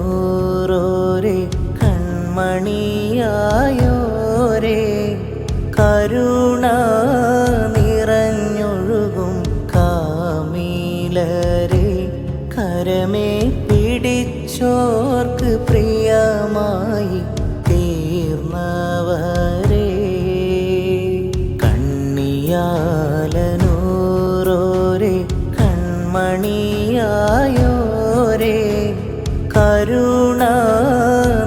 കണ്ണിയാലനൂറോരെ കൺമണിയായോരേ കരുണ നിറഞ്ഞൊഴുകും കാമീലരെ കരമേ പിടിച്ചോർക്ക് പ്രിയമായി തീർന്നവരെ കണ്ണിയാലനൂറോരെ കൺമണിയായോരേ കരുണ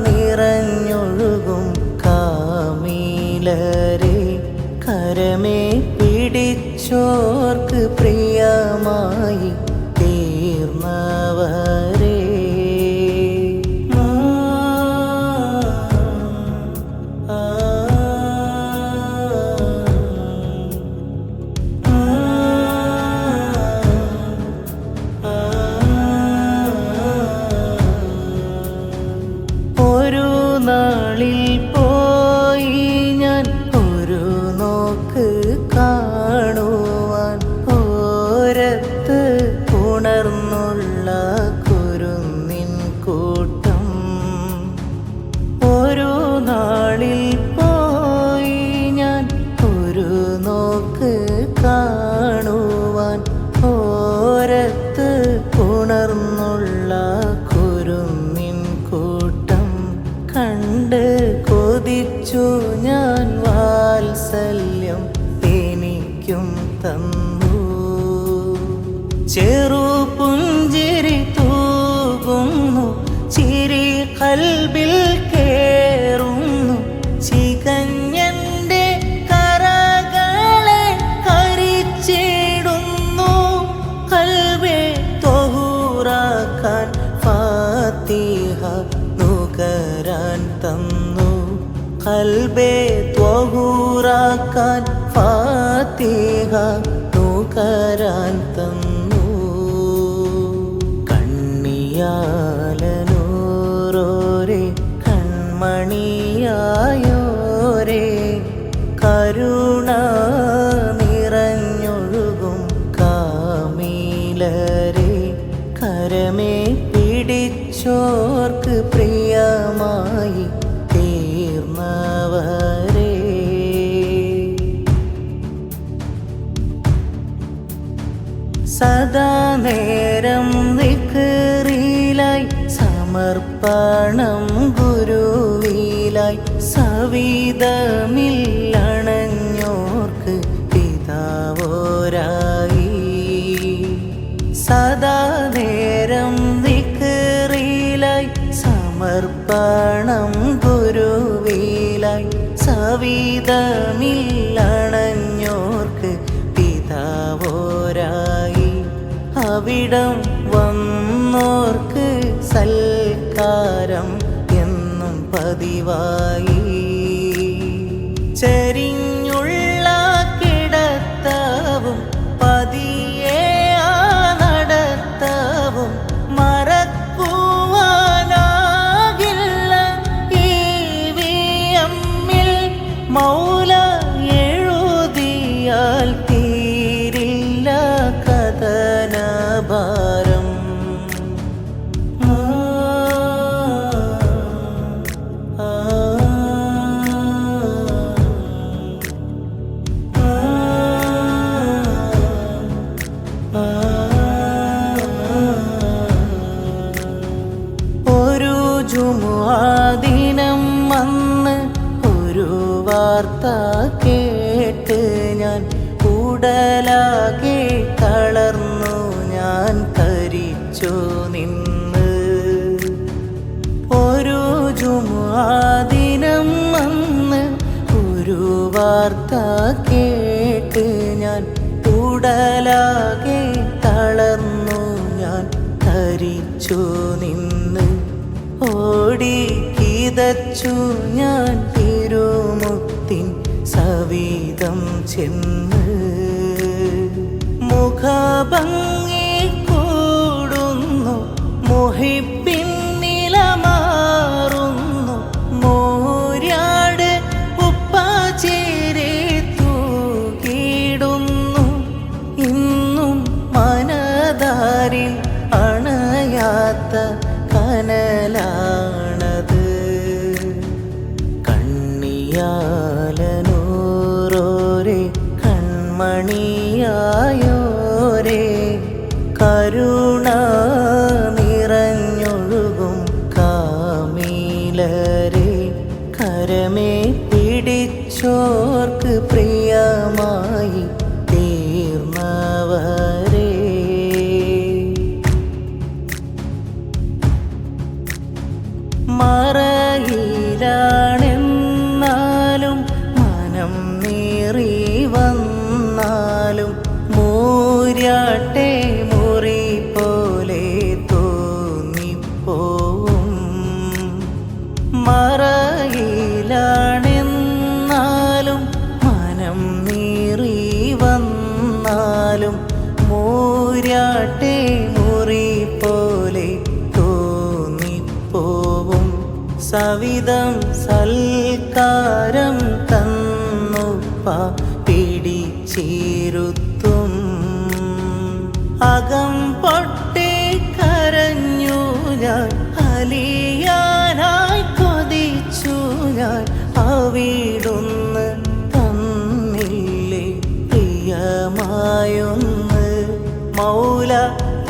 നിറഞ്ഞൊഴുകും കാമീലരെ കരമേ പിടിച്ചോർക്ക് പ്രിയമായി തീർന്നവരെ ഒരു നാളിൽ പോയി ഞാൻ ഒരു നോക്ക് കാണുവാൻ ഓരത്ത് ഉണർന്നുള്ള കുരുന്നിൻ കൂട്ടം ഒരു നാളിൽ പോയി ഞാൻ ഒരു നോക്ക് കാണുവാൻ ഓരത്ത് ഉണർന്നുള്ള കുരുന്നിൻ കൂട്ടം കണ്ട് കൊതിച്ചു ഞാൻ വാത്സല്യം എനിക്കും തന്നു ചെറുപുഞ്ചിരി തൂകുന്നു ചിരി കൽബിൽ കേറുന്നു ചികഞ്ഞന്റെ കരകളെ കരിച്ചിടുന്നു കൽബെ തൊഹൂറാക്കാൻ ഫാത്തിഹ നുകരാൻ തന്നു കൽബെ ത്വഹൂറാക്കാൻ ഫാത്തിഹ നുകരാൻ തന്നു കണ്ണിയാലനൂറോരെ കൺമണിയായോരേ കരുണ നിറഞ്ഞൊഴുകും കാമീലരെ കരമേ പിടിച്ചോർക്ക് പ്രിയമായി തീർന്നവരെ സദാ നേരം ദിക്റിലായി സമർപ്പണം ഗുരുവിലായി സവിധമില്ലണഞ്ഞോർക്ക് പിതാവോരായി സദാ നേരം ദിക്റിലായി സമർപ്പണം ഗുരുവിലായി സവിധമില്ലണഞ്ഞോർക്ക് പിതാവോരായി അവിടം വന്നോർക്ക് സൽക്കാരം എന്നും പതിവായി ചരിഞ്ഞുള്ള കിടത്തവും പതിയെ ആ നടത്തവും മറക്കുവാനാകില്ല ഈ വിയമ്മിൽ മൗല എഴുതിയാൽ തീരില്ല കഥനഭാരം ഒരു ജുമുഅദിനം വന്ന് ഒരു വാർത്ത കേട്ട് ഞാൻ ഉടലാകെ തളർന്നു ഞാൻ കരിച്ചു നിന്ന് ഒരു ജുമുഅദിനം വന്ന് ഒരു വാർത്ത കേട്ട് ഞാൻ ഉടലാകെ തളർന്നു ഞാൻ കരിച്ചു നിന്ന് ഓടി കിതച്ചു ഞാൻ തിരുമുത്തിൻ സവിധം ചെന്ന് മുഖഭംഗി കൂടുന്നു മുഹിബിൻ നിലമാറുന്നു മോര്യാട് ഉപ്പാചേരെ തൂകിടുന്നു ഇന്നും മനതാരിൽ അണയാത്ത കൺമണിയായോരേ കരുണ നിറഞ്ഞൊഴുകും കാമീലരേ കരമേ പിടിച്ചോർക്ക് പ്രിയമായി തീർന്നവരേ മറയിലാണെന്നാലും മനം നീറി വന്നാലും മൂര്യാട്ടെ മുറി പോലെ തോന്നിപ്പോവും മറയിലാണെന്നാലും മനം നീറി വന്നാലും മൂര്യാട്ടെ മുറി പോലെ തോന്നിപ്പോവും സവിധം സൽക്കാരം തന്നുപ്പ പിടിച്ചിരുത്തും അകം പൊട്ടി കരഞ്ഞു ഞാൻ അലിയാനായി കൊതിച്ചു ഞാൻ അവിടുന്ന് തന്നില്ലേ പ്രിയമായൊന്ന് മൗല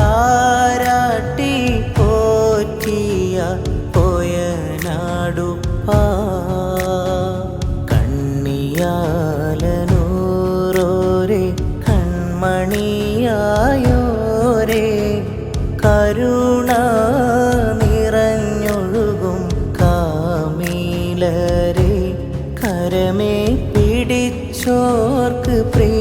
താരാട്ടി പോറ്റിയ പോയനാടുപ്പാ കണ്ണിയാലനൂരോരേ കൺമണിയായോരേ കരുണ നിറഞ്ഞൊഴുകും കാമീലരേ കരമേ പിടിച്ചോർക്ക് പ്രിയ